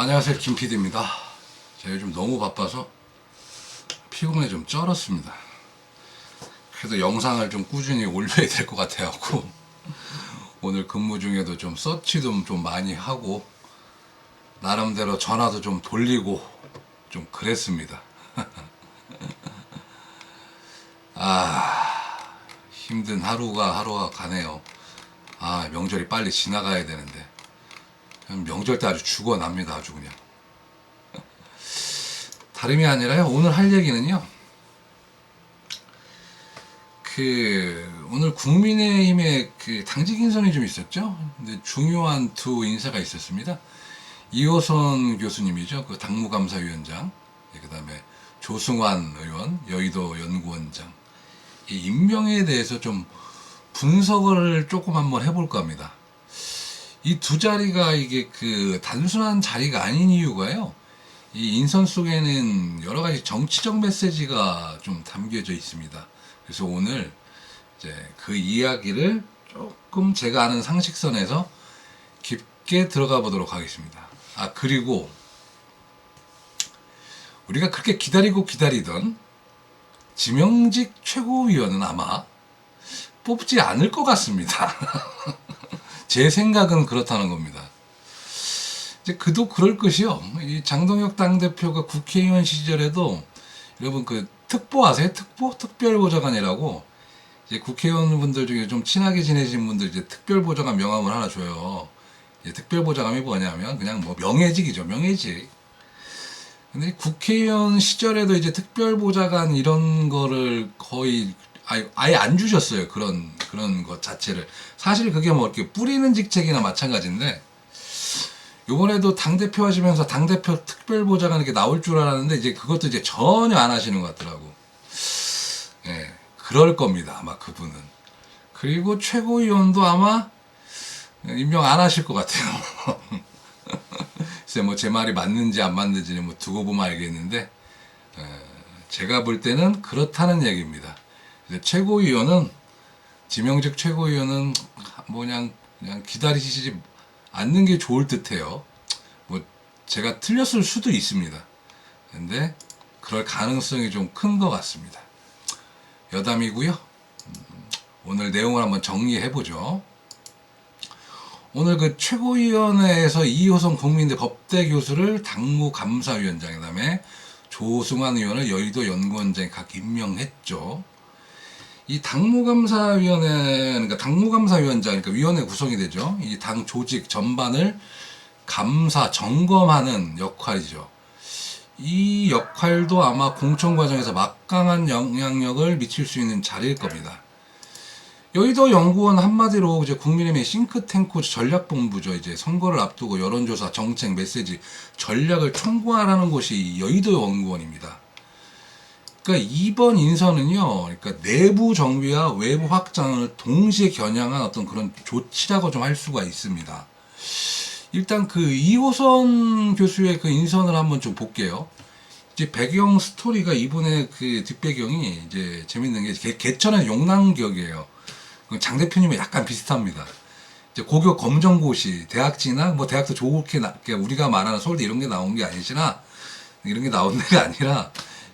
안녕하세요, 김PD입니다. 제가 요즘 너무 바빠서 피곤에 좀 쩔었습니다. 그래도 영상을 좀 꾸준히 올려야 될 것 같아갖고 오늘 근무 중에도 좀 서치도 좀 많이 하고 나름대로 전화도 좀 돌리고 좀 그랬습니다. 힘든 하루가 가네요. 명절이 빨리 지나가야 되는데 명절 때 아주 죽어납니다. 아주 그냥 다름이 아니라요, 오늘 할 얘기는요, 오늘 국민의힘의 당직 인선이 좀 있었죠. 근데 중요한 두 인사가 있었습니다. 이호선 교수님이죠, 그 당무감사위원장, 그 다음에 조승환 의원, 여의도 연구원장. 이 임명에 대해서 좀 분석을 조금 한번 해볼까 합니다. 이 두 자리가 이게 단순한 자리가 아닌 이유가요, 이 인선 속에는 여러 가지 정치적 메시지가 좀 담겨져 있습니다. 그래서 오늘 이제 그 이야기를 조금 제가 아는 상식선에서 깊게 들어가 보도록 하겠습니다. 그리고 우리가 그렇게 기다리던 지명직 최고위원은 아마 뽑지 않을 것 같습니다. 제 생각은 그렇다는 겁니다. 이제 그도 그럴 것이요. 이 장동혁 당대표가 국회의원 시절에도, 여러분 특보 아세요? 특별보좌관이라고, 이제 국회의원분들 중에 좀 친하게 지내신 분들 이제 특별보좌관 명함을 하나 줘요. 이제 특별보좌관이 뭐냐면 그냥 뭐 명예직이죠, 명예직. 근데 국회의원 시절에도 이제 특별보좌관 이런 거를 거의 아예 안 주셨어요. 그런 것 자체를. 사실 그게 뭐 이렇게 뿌리는 직책이나 마찬가지인데, 요번에도 당대표 하시면서 당대표 특별보좌관 이렇게 나올 줄 알았는데, 이제 그것도 이제 전혀 안 하시는 것 같더라고. 예, 그럴 겁니다, 아마 그분은. 그리고 최고위원도 아마 임명 안 하실 것 같아요. 글쎄, 뭐 제 말이 맞는지 안 맞는지는 뭐 두고 보면 알겠는데, 제가 볼 때는 그렇다는 얘기입니다. 최고위원은, 지명직 최고위원은 뭐 그냥 기다리시지 않는 게 좋을 듯해요. 뭐 제가 틀렸을 수도 있습니다. 근데 그럴 가능성이 좀 큰 것 같습니다. 여담이고요. 오늘 내용을 한번 정리해 보죠. 오늘 최고위원회에서 이호선 국민대 법대 교수를 당무감사위원장, 그다음에 조승환 의원을 여의도 연구원장에 각 임명했죠. 이 당무감사위원회, 그러니까 당무감사위원장, 그러니까 위원회 구성이 되죠. 이 당 조직 전반을 점검하는 역할이죠. 이 역할도 아마 공천 과정에서 막강한 영향력을 미칠 수 있는 자리일 겁니다. 여의도 연구원 한마디로 이제 국민의힘의 싱크탱크 전략본부죠. 이제 선거를 앞두고 여론조사, 정책, 메시지, 전략을 총괄하는 곳이 여의도 연구원입니다. 그러니까 이번 인선은요, 그러니까 내부 정비와 외부 확장을 동시에 겨냥한 어떤 그런 조치라고 좀 할 수가 있습니다. 일단 이호선 교수의 인선을 한번 좀 볼게요. 이제 배경 스토리가, 이분의 뒷배경이 이제 재밌는 게 개천의 용남기역이에요. 장 대표님이 약간 비슷합니다. 이제 고교 검정고시, 대학지나 뭐 대학도 좋게 우리가 말하는 서울대 이런 게 나온 게 아니지나, 이런 게 나온 데가 아니라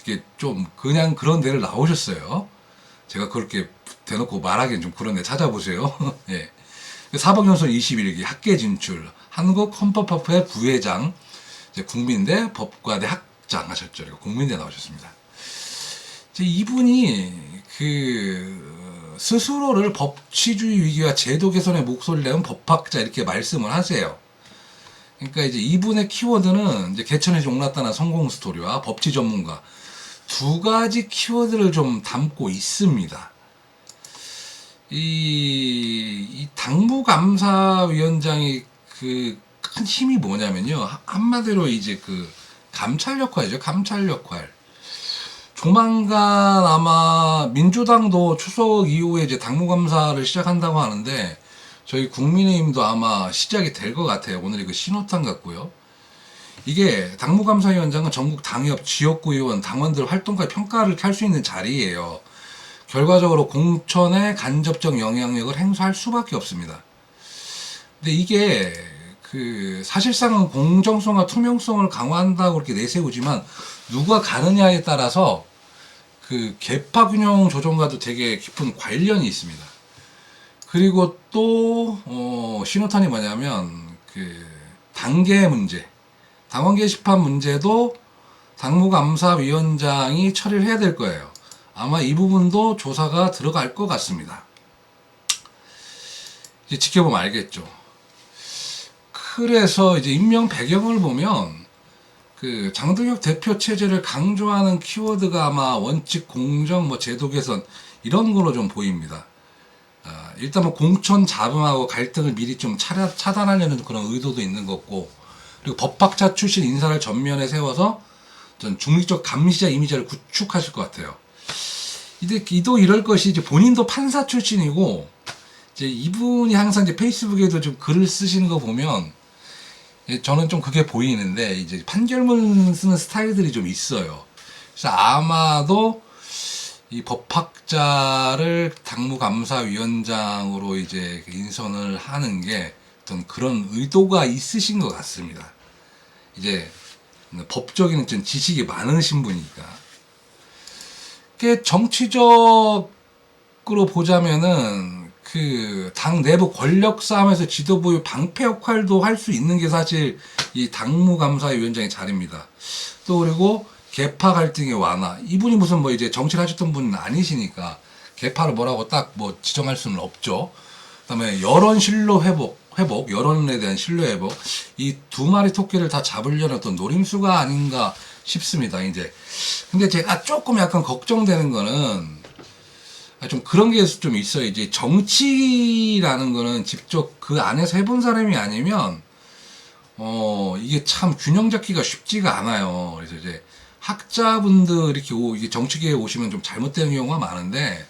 이렇게 좀 그냥 그런 데를 나오셨어요. 제가 그렇게 대놓고 말하기엔 좀 그런데 찾아보세요. 예. 사법연수원 21기 학계 진출, 한국헌법학회 부회장, 이제 국민대 법과대 학장 하셨죠. 국민대 나오셨습니다. 이제 이분이 스스로를 법치주의 위기와 제도 개선의 목소리를 내는 법학자 이렇게 말씀을 하세요. 그러니까 이제 이분의 키워드는 이제 개천에서 용났다는 성공 스토리와 법치 전문가, 두 가지 키워드를 좀 담고 있습니다. 이 당무감사위원장이 큰 힘이 뭐냐면요, 한마디로 이제 감찰 역할이죠. 감찰 역할. 조만간 아마 민주당도 추석 이후에 이제 당무감사를 시작한다고 하는데, 저희 국민의힘도 아마 시작이 될 것 같아요. 오늘이 신호탄 같고요. 이게 당무감사위원장은 전국 당협, 지역구 의원, 당원들 활동과 평가를 할 수 있는 자리예요. 결과적으로 공천에 간접적 영향력을 행사할 수밖에 없습니다. 근데 이게 그 사실상은 공정성과 투명성을 강화한다고 그렇게 내세우지만 누가 가느냐에 따라서 그 계파 균형 조정과도 되게 깊은 관련이 있습니다. 그리고 또 신호탄이 뭐냐면 그 당계 문제, 당원 게시판 문제도 당무감사위원장이 처리를 해야 될 거예요. 아마 이 부분도 조사가 들어갈 것 같습니다. 이제 지켜보면 알겠죠. 그래서 이제 임명 배경을 보면 그 장동혁 대표 체제를 강조하는 키워드가 아마 원칙 공정, 뭐 제도 개선 이런 걸로 좀 보입니다. 일단 뭐 공천 잡음하고 갈등을 미리 좀 차단하려는 그런 의도도 있는 거고, 그리고 법학자 출신 인사를 전면에 세워서 전 중립적 감시자 이미지를 구축하실 것 같아요. 이도 이럴 것이 이제 본인도 판사 출신이고, 이제 이분이 항상 이제 페이스북에도 좀 글을 쓰시는 거 보면 저는 좀 그게 보이는데, 이제 판결문 쓰는 스타일들이 좀 있어요. 그래서 아마도 이 법학자를 당무감사위원장으로 이제 인선을 하는 게 어떤 그런 의도가 있으신 것 같습니다. 이제 법적인 좀 지식이 많으신 분이니까. 그 정치적으로 보자면은 그 당 내부 권력 싸움에서 지도부의 방패 역할도 할 수 있는 게 사실 이 당무감사위원장의 자리입니다. 또 그리고 계파 갈등의 완화. 이분이 무슨 뭐 이제 정치를 하셨던 분은 아니시니까 계파를 뭐라고 딱 뭐 지정할 수는 없죠. 그다음에 여론 신뢰 회복, 여론에 대한 신뢰 회복. 이 두 마리 토끼를 다 잡으려는 어떤 노림수가 아닌가 싶습니다. 이제 근데 제가 조금 약간 걱정되는 거는 좀 그런 게 좀 있어요. 이제 정치라는 거는 직접 그 안에서 해본 사람이 아니면 이게 참 균형 잡기가 쉽지가 않아요. 그래서 이제 학자분들 이렇게 이게 정치계에 오시면 좀 잘못되는 경우가 많은데,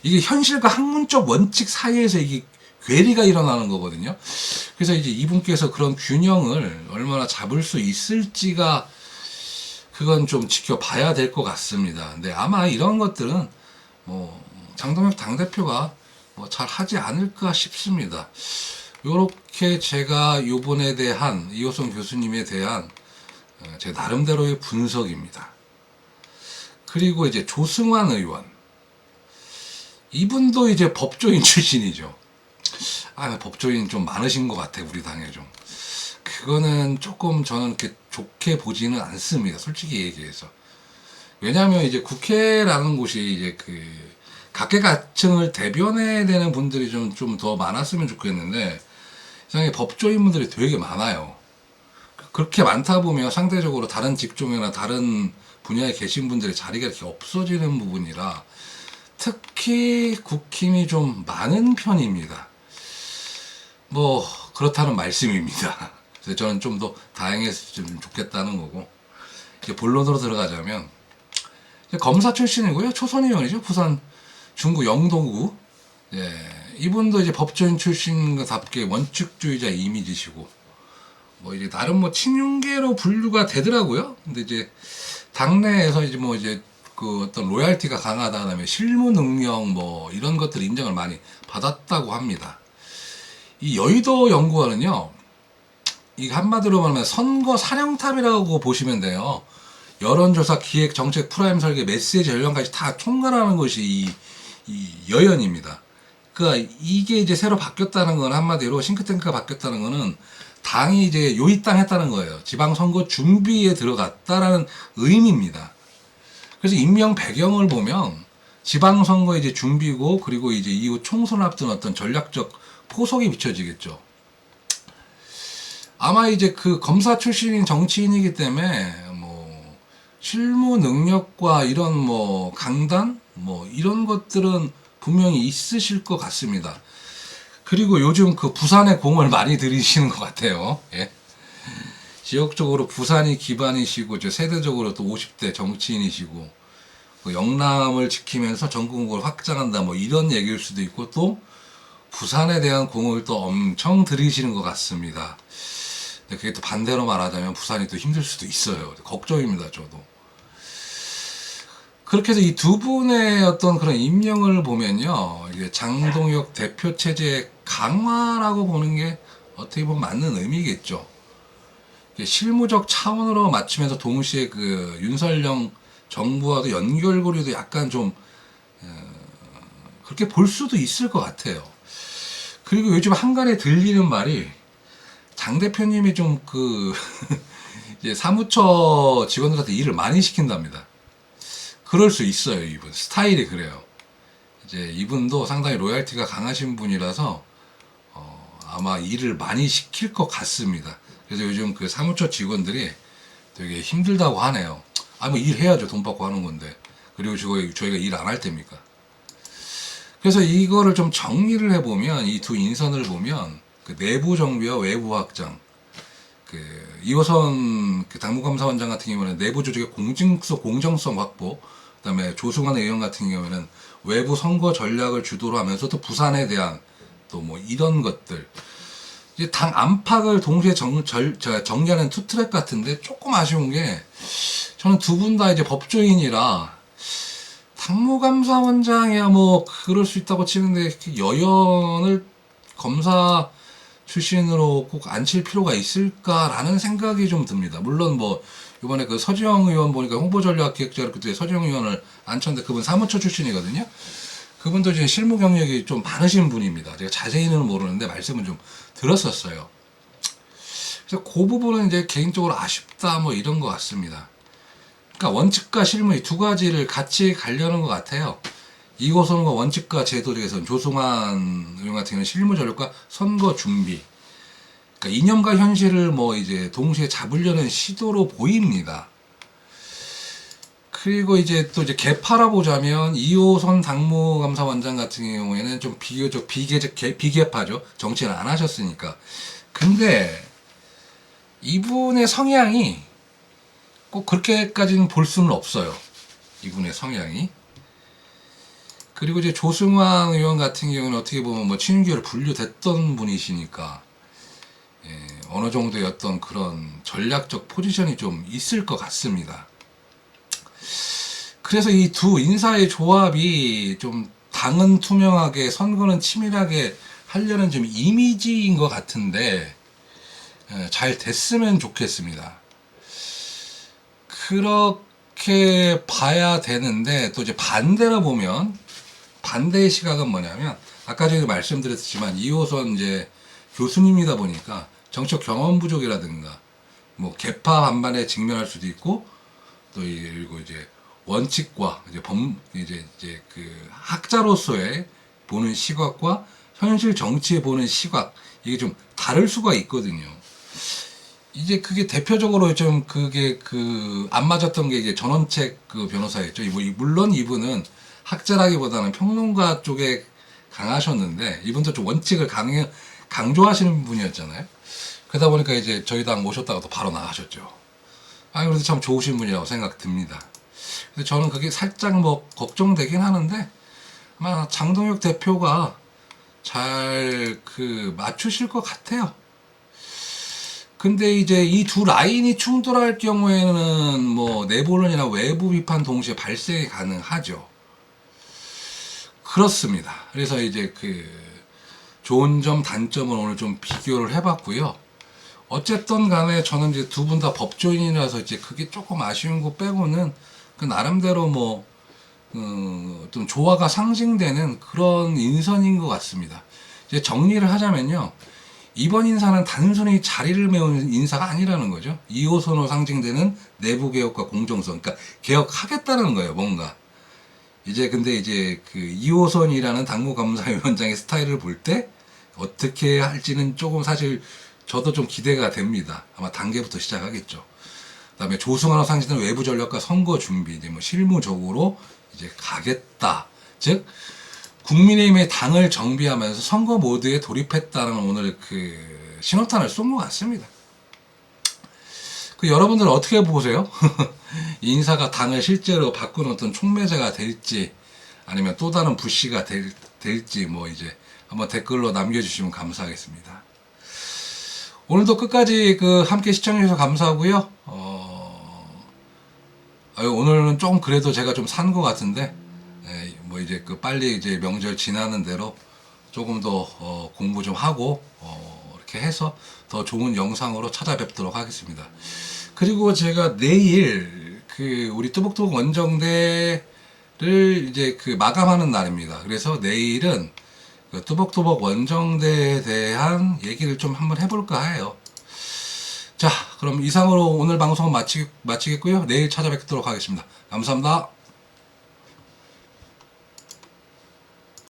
이게 현실과 학문적 원칙 사이에서 이게 괴리가 일어나는 거거든요. 그래서 이제 이분께서 그런 균형을 얼마나 잡을 수 있을지가 그건 좀 지켜봐야 될 것 같습니다. 근데 아마 이런 것들은 장동혁 당대표가 잘 하지 않을까 싶습니다. 요렇게 제가 요번에 대한 이호성 교수님에 대한 제 나름대로의 분석입니다. 그리고 이제 조승환 의원, 이분도 이제 법조인 출신이죠. 법조인 좀 많으신 것 같아, 우리 당에 좀. 그거는 조금 저는 이렇게 좋게 보지는 않습니다, 솔직히 얘기해서. 왜냐하면 이제 국회라는 곳이 이제 그 각계각층을 대변해야 되는 분들이 좀 더 많았으면 좋겠는데, 세상에 법조인분들이 되게 많아요. 그렇게 많다 보면 상대적으로 다른 직종이나 다른 분야에 계신 분들의 자리가 이렇게 없어지는 부분이라 특히 국힘이 좀 많은 편입니다. 뭐 그렇다는 말씀입니다. 그래서 저는 좀 더 다양했으면 좋겠다는 거고, 이제 본론으로 들어가자면 검사 출신이고요. 초선 의원이죠. 부산 중구 영동구. 예, 이분도 이제 법조인 출신답게 원칙주의자 이미지시고, 뭐 이제 나름 뭐 친윤계로 분류가 되더라고요. 근데 이제 당내에서 이제 뭐 이제 그 어떤 로얄티가 강하다, 그다음에 실무 능력 뭐 이런 것들 인정을 많이 받았다고 합니다. 이 여의도 연구원은요, 이 한마디로 말하면 선거 사령탑이라고 보시면 돼요. 여론조사, 기획, 정책, 프라임 설계, 메시지 전략까지 다 총괄하는 것이 이 여연입니다. 그러니까 이게 이제 새로 바뀌었다는 건, 한마디로 싱크탱크가 바뀌었다는 거는 당이 이제 요입당했다는 거예요. 지방선거 준비에 들어갔다라는 의미입니다. 그래서 임명 배경을 보면 지방선거 이제 준비고, 그리고 이제 이후 총선을 앞둔 어떤 전략적 포석이 비춰지겠죠. 아마 이제 그 검사 출신인 정치인이기 때문에 뭐 실무 능력과 이런 뭐 강단 뭐 이런 것들은 분명히 있으실 것 같습니다. 그리고 요즘 그 부산에 공을 많이 들이시는 것 같아요. 예. 지역적으로 부산이 기반이시고, 이제 세대적으로 또 50대 정치인이시고, 그 영남을 지키면서 전국을 확장한다 뭐 이런 얘기일 수도 있고, 또 부산에 대한 공을 또 엄청 들이시는 것 같습니다. 근데 그게 또 반대로 말하자면 부산이 또 힘들 수도 있어요. 걱정입니다, 저도. 그렇게 해서 이 두 분의 어떤 그런 임명을 보면요, 이게 장동혁 대표 체제의 강화라고 보는 게 어떻게 보면 맞는 의미겠죠. 실무적 차원으로 맞추면서 동시에 그 윤석열 정부와도 연결고리도 약간 좀 그렇게 볼 수도 있을 것 같아요. 그리고 요즘 한간에 들리는 말이 장 대표님이 좀 그 이제 사무처 직원들한테 일을 많이 시킨답니다. 그럴 수 있어요. 이분 스타일이 그래요. 이제 이분도 상당히 로얄티가 강하신 분이라서 아마 일을 많이 시킬 것 같습니다. 그래서 요즘 그 사무처 직원들이 되게 힘들다고 하네요. 아, 뭐 일해야죠. 돈 받고 하는 건데. 그리고 저희가 일 안 할 때입니까? 그래서 이거를 좀 정리를 해보면, 이 두 인선을 보면, 그 내부 정비와 외부 확장, 그 이호선 그 당무감사원장 같은 경우는 내부 조직의 공정성 확보, 그다음에 조승환 의원 같은 경우에는 외부 선거 전략을 주도로 하면서도 부산에 대한 또 뭐 이런 것들, 이제 당 안팎을 동시에 정리하는 투트랙 같은데 조금 아쉬운 게 저는 두 분 다 이제 법조인이라 당무감사원장이야 뭐 그럴 수 있다고 치는데 여연을 검사 출신으로 꼭 앉힐 필요가 있을까라는 생각이 좀 듭니다. 물론 뭐 이번에 그 서지영 의원 보니까 홍보전략기획자 그때 서지영 의원을 앉혔는데 그분 사무처 출신이거든요. 그분도 이제 실무 경력이 좀 많으신 분입니다. 제가 자세히는 모르는데 말씀은 좀 들었었어요. 그래서 그 부분은 이제 개인적으로 아쉽다 뭐 이런 것 같습니다. 그러니까 원칙과 실무 이 두 가지를 같이 가려는 것 같아요. 이호선과 원칙과 제도 중에서는 조승환 의원 같은 경우는 실무 전략과 선거 준비. 그러니까 이념과 현실을 뭐 이제 동시에 잡으려는 시도로 보입니다. 그리고 이제 또 이제 개파라 보자면 이호선 당무감사원장 같은 경우에는 좀 비교적 비개파죠. 정치를 안 하셨으니까. 근데 이분의 성향이 꼭 그렇게까지는 볼 수는 없어요. 이분의 성향이. 그리고 이제 조승환 의원 같은 경우는 어떻게 보면 뭐 친윤계로 분류됐던 분이시니까 어느 정도의 어떤 그런 전략적 포지션이 좀 있을 것 같습니다. 그래서 이 두 인사의 조합이 좀 당은 투명하게 선거는 치밀하게 하려는 좀 이미지인 것 같은데 잘 됐으면 좋겠습니다. 그렇게 봐야 되는데 또 이제 반대로 보면 반대의 시각은 뭐냐면 아까 전에 말씀드렸지만 이호선 이제 교수님이다 보니까 정책 경험 부족이라든가 뭐 개파 반반에 직면할 수도 있고 또 그리고 이제 원칙과 이제 그 학자로서의 보는 시각과 현실 정치에 보는 시각 이게 좀 다를 수가 있거든요. 이제 그게 대표적으로 좀 그게 그 안 맞았던 게 이제 전원책 그 변호사였죠. 물론 이분은 학자라기보다는 평론가 쪽에 강하셨는데 이분도 좀 원칙을 강조하시는 분이었잖아요. 그러다 보니까 이제 저희 당 모셨다가 또 바로 나가셨죠. 그래서 참 좋으신 분이라고 생각 듭니다. 그래서 저는 그게 살짝 뭐 걱정되긴 하는데 아마 장동혁 대표가 잘 그 맞추실 것 같아요. 근데 이제 이 두 라인이 충돌할 경우에는 뭐 내부론이나 외부 비판 동시에 발생이 가능하죠. 그렇습니다. 그래서 이제 그 좋은 점, 단점을 오늘 좀 비교를 해봤고요. 어쨌든 간에 저는 이제 두 분 다 법조인이라서 이제 그게 조금 아쉬운 거 빼고는 그 나름대로 뭐, 어떤 조화가 상징되는 그런 인선인 것 같습니다. 이제 정리를 하자면요. 이번 인사는 단순히 자리를 메우는 인사가 아니라는 거죠. 2호선으로 상징되는 내부 개혁과 공정성. 그러니까 개혁하겠다는 거예요, 뭔가. 근데 이제 그 2호선이라는 당무감사위원장의 스타일을 볼 때 어떻게 할지는 조금 사실 저도 좀 기대가 됩니다. 아마 단계부터 시작하겠죠. 그 다음에 조승환으로 상징되는 외부 전략과 선거 준비, 이제 뭐 실무적으로 이제 가겠다. 즉, 국민의힘의 당을 정비하면서 선거 모드에 돌입했다는 오늘 그 신호탄을 쏜 것 같습니다. 그 여러분들은 어떻게 보세요? 이 인사가 당을 실제로 바꾸는 어떤 촉매제가 될지 아니면 또 다른 부씨가 될지 뭐 이제 한번 댓글로 남겨주시면 감사하겠습니다. 오늘도 끝까지 그 함께 시청해주셔서 감사하고요. 오늘은 좀 그래도 제가 좀 산 것 같은데 뭐 이제 그 빨리 이제 명절 지나는 대로 조금 더 공부 좀 하고 이렇게 그렇게 해서 더 좋은 영상으로 찾아뵙도록 하겠습니다. 그리고 제가 내일 그 우리 뚜벅뚜벅 원정대를 이제 그 마감하는 날입니다. 그래서 내일은 그 뚜벅뚜벅 원정대에 대한 얘기를 좀 한번 해볼까 해요. 자, 그럼 이상으로 오늘 방송은 마치겠고요. 내일 찾아뵙도록 하겠습니다. 감사합니다.